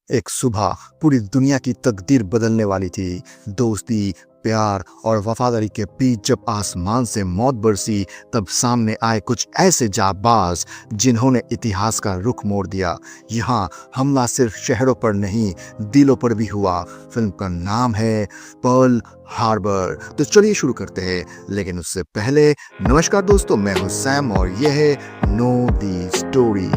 एक सुबह पूरी दुनिया की तकदीर बदलने वाली थी। दोस्ती, प्यार और वफादारी के बीच जब आसमान से मौत बरसी, तब सामने आए कुछ ऐसे जाबाज जिन्होंने इतिहास का रुख मोड़ दिया। यहाँ हमला सिर्फ शहरों पर नहीं, दिलों पर भी हुआ। फिल्म का नाम है पर्ल हार्बर। तो चलिए शुरू करते हैं, लेकिन उससे पहले नमस्कार दोस्तों, मैं हूँ सैम और यह है नो दी स्टोरी।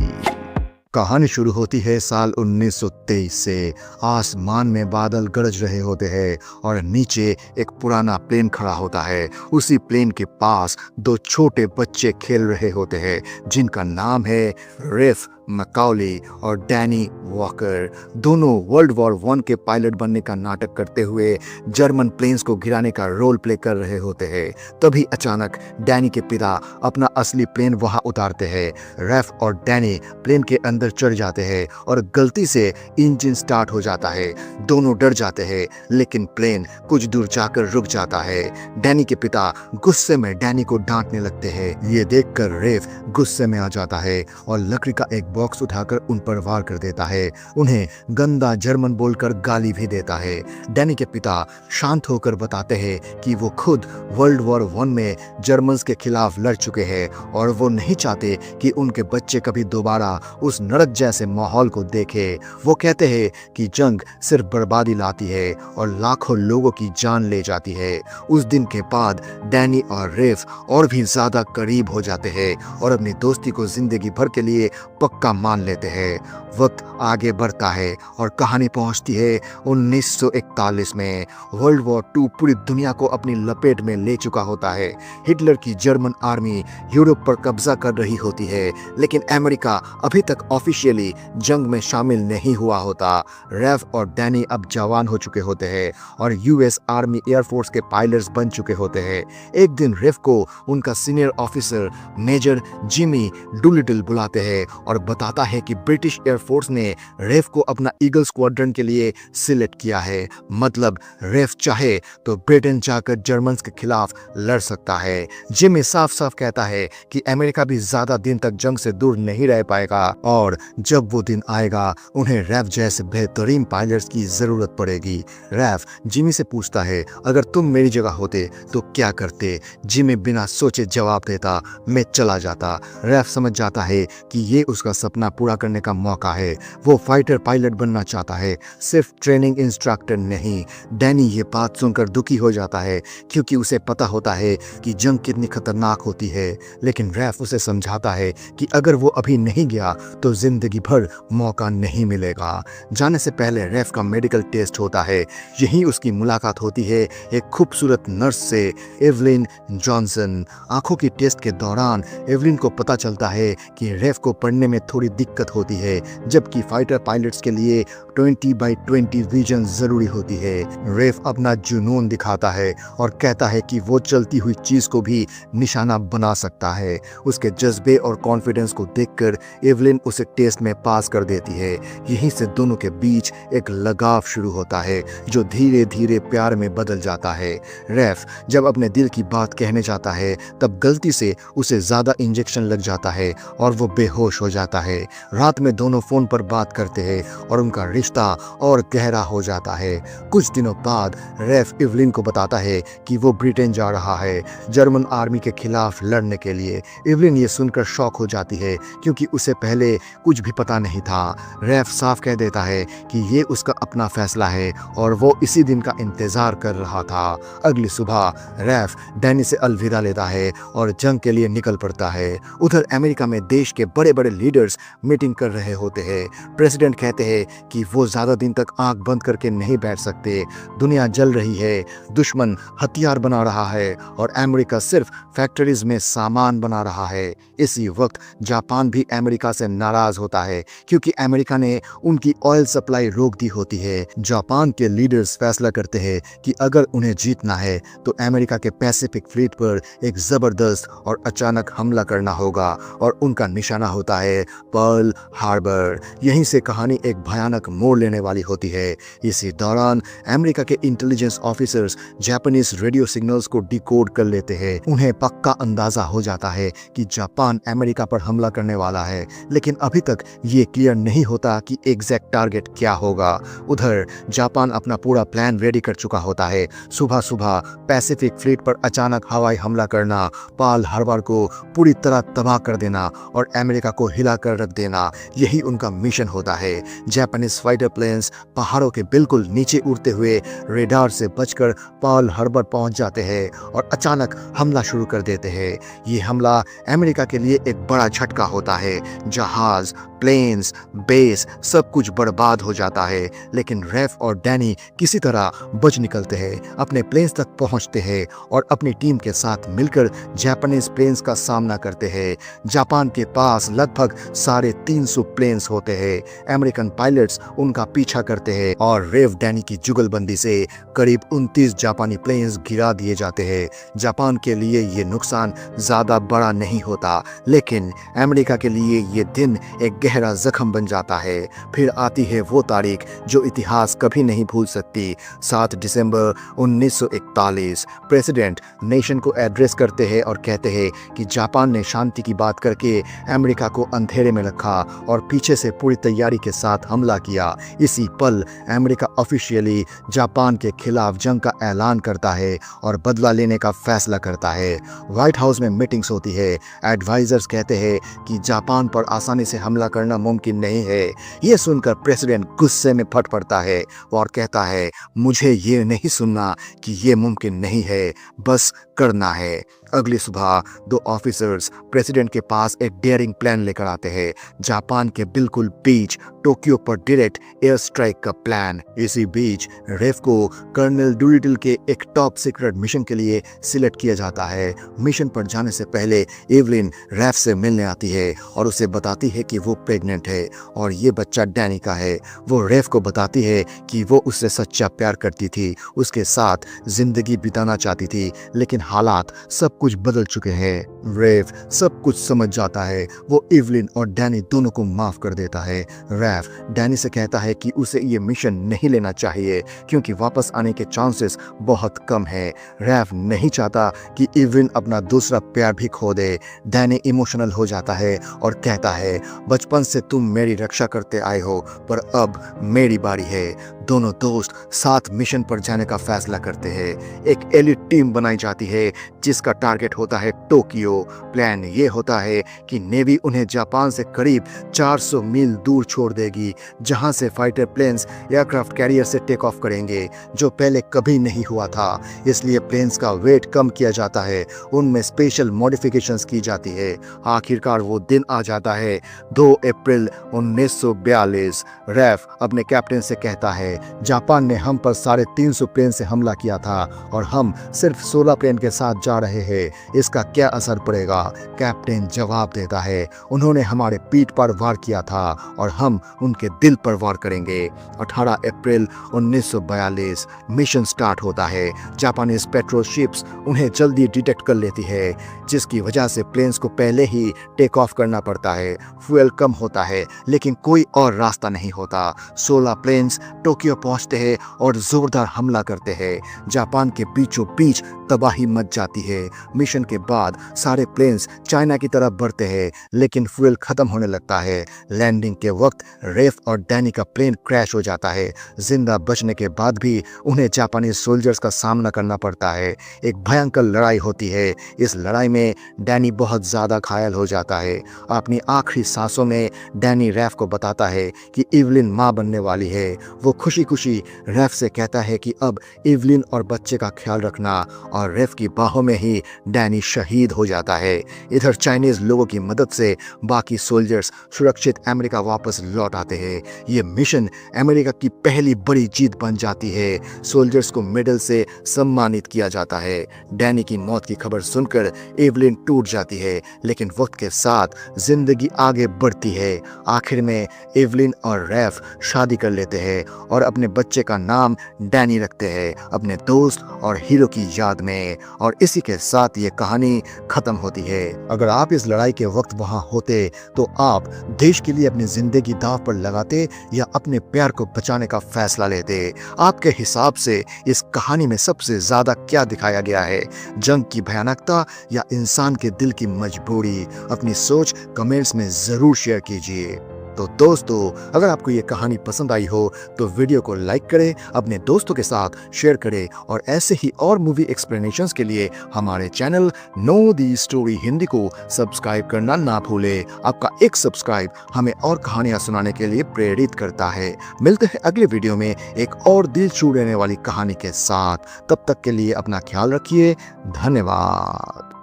कहानी शुरू होती है साल 1923 से। आसमान में बादल गरज रहे होते हैं और नीचे एक पुराना प्लेन खड़ा होता है। उसी प्लेन के पास दो छोटे बच्चे खेल रहे होते हैं जिनका नाम है रेफ मैकॉली और डैनी वॉकर। दोनों वर्ल्ड वॉर 1 के पायलट बनने का नाटक करते हुए जर्मन प्लेन्स को गिराने का रोल प्ले कर रहे होते हैं। तभी अचानक डैनी के पिता अपना असली प्लेन वहां उतारते हैं। रेफ और डैनी प्लेन के अंदर चढ़ जाते हैं और गलती से इंजन स्टार्ट हो जाता है। दोनों डर जाते हैं, लेकिन प्लेन कुछ दूर जाकर रुक जाता है। डैनी के पिता गुस्से में डैनी को डांटने लगते हैं। ये देखकर रेफ गुस्से में आ जाता है और लकड़ी का एक बॉक्स उठाकर उन पर वार कर देता है। उन्हें गंदा जर्मन बोलकर गाली भी देता है। डैनी के पिता शांत होकर बताते हैं कि वो खुद वर्ल्ड वॉर 1 में जर्मन्स के खिलाफ लड़ चुके हैं और वो नहीं चाहते कि उनके बच्चे कभी दोबारा उस नरक जैसे माहौल को देखे। वो कहते हैं कि जंग सिर्फ बर्बादी लाती है और लाखों लोगों की जान ले जाती है। उस दिन के बाद डैनी और रेफ और भी ज्यादा करीब हो जाते हैं और अपनी दोस्ती को जिंदगी भर के लिए पक्का मान लेते हैं। वक्त आगे बढ़ता है और कहानी पहुंचती है 1941 में। वर्ल्ड वॉर 2 पूरी दुनिया को अपनी लपेट में ले चुका होता है। हिटलर की जर्मन आर्मी यूरोप पर कब्जा कर रही होती है, लेकिन अमेरिका अभी तक ऑफिशियली जंग में शामिल नहीं हुआ होता। रेफ और डैनी अब जवान हो चुके होते हैं और यूएस आर्मी एयरफोर्स के पायलट्स बन चुके होते हैं। एक दिन रेफ को उनका senior officer major Jimmy Doolittle बुलाते हैं और बताता है कि ब्रिटिश एयरफोर्स ने रेफ को अपना ईगल स्क्वाड्रन के लिए सिलेक्ट किया है। मतलब रेफ चाहे तो ब्रिटेन जाकर जर्मन्स के खिलाफ लड़ सकता है। जिमी साफ साफ कहता है कि अमेरिका भी ज्यादा दिन तक जंग से दूर नहीं रह पाएगा और जब वो दिन आएगा उन्हें रेफ जैसे बेहतरीन पायलट्स की जरूरत पड़ेगी। रेफ जिमी से पूछता है, अगर तुम मेरी जगह होते तो क्या करते? जिमी बिना सोचे जवाब देता, मैं चला जाता। रेफ समझ जाता है कि ये उसका सपना पूरा करने का मौका है। वो फाइटर पायलट बनना चाहता है, सिर्फ ट्रेनिंग इंस्ट्रक्टर नहीं। डैनी ये बात सुनकर दुखी हो जाता है क्योंकि उसे पता होता है कि जंग कितनी खतरनाक होती है, लेकिन रेफ उसे समझाता है कि अगर वो अभी नहीं गया तो जिंदगी भर मौका नहीं मिलेगा। जाने से पहले रेफ का मेडिकल टेस्ट होता है। यही उसकी मुलाकात होती है एक खूबसूरत नर्स से, एवलिन जॉनसन। आंखों की टेस्ट के दौरान एवलिन को पता चलता है कि रेफ को पढ़ने में थोड़ी दिक्कत होती है, जबकि फाइटर पायलट्स के लिए 20/20 विजन जरूरी होती है। रेफ अपना जुनून दिखाता है और कहता है कि वो चलती हुई चीज को भी निशाना बना सकता है। उसके जज्बे और कॉन्फिडेंस को देखकर एवलिन उसे टेस्ट में पास कर देती है। यहीं से दोनों के बीच एक लगाव शुरू होता है जो धीरे धीरे प्यार में बदल जाता है। रेफ जब अपने दिल की बात कहने जाता है तब गलती से उसे ज्यादा इंजेक्शन लग जाता है और वो बेहोश हो जाता है। रात में दोनों फोन पर बात करते हैं और उनका रिश्ता और गहरा हो जाता है। कुछ दिनों बाद रेफ एवलिन को बताता है कि वो ब्रिटेन जा रहा है जर्मन आर्मी के खिलाफ लड़ने के लिए। एवलिन ये सुनकर शॉक हो जाती है क्योंकि उसे पहले कुछ भी पता नहीं था। रेफ साफ कह देता है कि ये उसका अपना फैसला है और वो इसी दिन का इंतजार कर रहा था। अगली सुबह रेफ डैनी से अलविदा लेता है और जंग के लिए निकल पड़ता है। उधर अमेरिका में देश के बड़े बड़े लीडर्स मीटिंग कर रहे होते हैं। प्रेसिडेंट कहते हैं कि वो ज्यादा दिन तक आंख बंद करके नहीं बैठ सकते। दुनिया जल रही है, दुश्मन हथियार बना रहा है और अमेरिका सिर्फ फैक्ट्रीज में सामान बना रहा है। इसी वक्त जापान भी अमेरिका से नाराज होता है क्योंकि अमेरिका ने उनकी ऑयल सप्लाई रोक दी होती है। जापान के लीडर्स फैसला करते हैं कि अगर उन्हें जीतना है तो अमेरिका के पैसिफिक फ्लीट पर एक जबरदस्त और अचानक हमला करना होगा और उनका निशाना होता है पर्ल हार्बर। यहीं से कहानी एक भयानक मोड़ लेने वाली होती है। इसी दौरान अमेरिका के intelligence officers Japanese radio signals को डिकोड कर लेते हैं। उन्हें पक्का अंदाजा हो जाता है कि जापान जापान अमेरिका पर हमला करने वाला है, लेकिन अभी तक ये क्लियर नहीं होता कि एग्जैक्ट टारगेट क्या होगा। उधर जापान अपना पूरा प्लान रेडी कर चुका होता है। सुबह सुबह पैसिफिक फ्लीट पर अचानक हवाई हमला करना, पर्ल हार्बर को पूरी तरह तबाह कर देना और अमेरिका को हिला कर रख देना, यही उनका मिशन होता है। जापानीज फाइटर प्लेन्स पहाड़ों के बिल्कुल नीचे उड़ते हुए रेडार से बचकर पर्ल हार्बर पहुंच जाते हैं और अचानक हमला शुरू कर देते हैं। ये हमला अमेरिका के लिए एक बड़ा झटका होता है। जहाज, प्लेन्स, बेस सब कुछ बर्बाद हो जाता है, लेकिन रेफ और डैनी किसी तरह बच निकलते हैं, अपने प्लेन्स तक पहुंचते हैं और अपनी टीम के साथ मिलकर जापानीज प्लेन्स का सामना करते हैं। जापान के पास लगभग 350 प्लेन्स होते हैं। अमेरिकन पायलट्स उनका पीछा करते हैं और रेफ डैनी की जुगलबंदी से करीब 29 जापानी प्लेन्स गिरा दिए जाते हैं। जापान के लिए ये नुकसान ज्यादा बड़ा नहीं होता, लेकिन अमेरिका के लिए ये दिन एक गहरा जख्म बन जाता है। फिर आती है वो तारीख जो इतिहास कभी नहीं भूल सकती। 7 दिसंबर 1941 प्रेसिडेंट नेशन को एड्रेस करते हैं और कहते हैं कि जापान ने शांति की बात करके अमेरिका को अंधेरे में रखा और पीछे से पूरी तैयारी के साथ हमला किया। इसी पल अमेरिका ऑफिशियली जापान के खिलाफ जंग का ऐलान करता है और बदला लेने का फैसला करता है। व्हाइट हाउस में मीटिंग्स होती है। एडवाइजर्स कहते हैं कि जापान पर आसानी से हमला करना मुमकिन नहीं है। ये सुनकर प्रेसिडेंट गुस्से में फट पड़ता है और कहता है, मुझे ये नहीं सुनना कि ये मुमकिन नहीं है, बस करना है। अगली सुबह 2 ऑफिसर्स प्रेसिडेंट के पास एक डेयरिंग प्लान लेकर आते हैं। जापान के बिल्कुल बीच टोक्यो पर डायरेक्ट एयर स्ट्राइक का प्लान। इसी बीच रेफ को कर्नल डूलिटल के एक टॉप सीक्रेट मिशन के लिए सिलेक्ट किया जाता है। मिशन पर जाने से पहले एवलिन रेफ से मिलने आती है और उसे बताती है कि वो प्रेग्नेंट है और ये बच्चा डैनी का है। वो रेफ को बताती है कि वो उससे सच्चा प्यार करती थी, उसके साथ जिंदगी बिताना चाहती थी, लेकिन हालात सब कुछ बदल चुके हैं। रेफ सब कुछ समझ जाता है। वो एवलिन और डैनी दोनों को माफ कर देता है। रेफ डैनी से कहता है कि उसे ये मिशन नहीं लेना चाहिए क्योंकि वापस आने के चांसेस बहुत कम है। रेफ नहीं चाहता कि एवलिन अपना दूसरा प्यार भी खो दे। डैनी इमोशनल हो जाता है और कहता है, बचपन से तुम मेरी रक्षा करते आए हो, पर अब मेरी बारी है। दोनों दोस्त साथ मिशन पर जाने का फैसला करते हैं। एक एलिट टीम बनाई जाती है जिसका टारगेट होता है टोक्यो। प्लान ये होता है कि नेवी उन्हें जापान से करीब 400 मील दूर छोड़ देगी, जहां से फाइटर प्लेन्स एयरक्राफ्ट कैरियर से टेक ऑफ करेंगे, जो पहले कभी नहीं हुआ था। इसलिए प्लेन्स का वेट कम किया जाता है, उनमें स्पेशल मॉडिफिकेशंस की जाती है। आखिरकार वो दिन आ जाता है, 2 अप्रैल 1942। रेफ अपने कैप्टन से कहता है, जापान ने हम पर 350 प्लेन से हमला किया था और हम सिर्फ 16 प्लेन के साथ जा रहे हैं, इसका क्या असर पड़ेगा? कैप्टन जवाब देता है, उन्होंने हमारे पीठ पर वार किया था और हम उनके दिल पर वार करेंगे। 18 अप्रैल 1942 मिशन स्टार्ट होता है। जापानीज पेट्रोल शिप्स उन्हें जल्दी डिटेक्ट कर लेती है, जिसकी वजह से प्लेन्स को पहले ही टेक ऑफ करना पड़ता है। फ्यूल कम होता है, लेकिन कोई और रास्ता नहीं होता। 16 प्लेन्स टोक्यो पहुंचते हैं और जोरदार हमला करते हैं। जापान के बीचों बीच तबाही मच जाती है। मिशन के बाद सारे प्लेन्स चाइना की तरफ बढ़ते हैं, लेकिन फ्यूल खत्म होने लगता है। लैंडिंग के वक्त रेफ और डैनी का प्लेन क्रैश हो जाता है। जिंदा बचने के बाद भी उन्हें जापानीज सोल्जर्स का सामना करना पड़ता है। एक भयंकर लड़ाई होती है। इस लड़ाई में डैनी बहुत ज्यादा घायल हो जाता है। अपनी आखिरी सांसों में डैनी रेफ को बताता है कि एवलिन मां बनने वाली है। वो खुशी खुशी रेफ से कहता है कि अब एवलिन और बच्चे का ख्याल रखना, और रेफ की बाहों में ही डैनी शहीद हो जाता है। इधर चाइनीज लोगों की मदद से बाकी सोल्जर्स सुरक्षित अमेरिका वापस लौट आते हैं। ये मिशन अमेरिका की पहली बड़ी जीत बन जाती है। सोल्जर्स को मेडल से सम्मानित किया जाता है। डैनी की मौत की खबर सुनकर एवलिन टूट जाती है, लेकिन वक्त के साथ जिंदगी आगे बढ़ती है। आखिर में एवलिन और रेफ शादी कर लेते हैं और अपने बच्चे का नाम डैनी रखते हैं, अपने दोस्त और हीरो की याद में। और इसी के साथ ये कहानी खत्म खत्म होती है। अगर आप इस लड़ाई के वक्त वहां होते तो आप देश के लिए अपनी जिंदगी दांव पर लगाते या अपने प्यार को बचाने का फैसला लेते? आपके हिसाब से इस कहानी में सबसे ज्यादा क्या दिखाया गया है, जंग की भयानकता या इंसान के दिल की मजबूरी? अपनी सोच कमेंट्स में जरूर शेयर कीजिए। तो दोस्तों, अगर आपको ये कहानी पसंद आई हो तो वीडियो को लाइक करें, अपने दोस्तों के साथ शेयर करें और ऐसे ही और मूवी एक्सप्लेनेशंस के लिए हमारे channel know the story Hindi को सब्सक्राइब करना ना भूलें। आपका एक सब्सक्राइब हमें और कहानियां सुनाने के लिए प्रेरित करता है। मिलते हैं अगले वीडियो में एक और दिल छू लेने वाली कहानी के साथ। तब तक के लिए अपना ख्याल रखिए। धन्यवाद।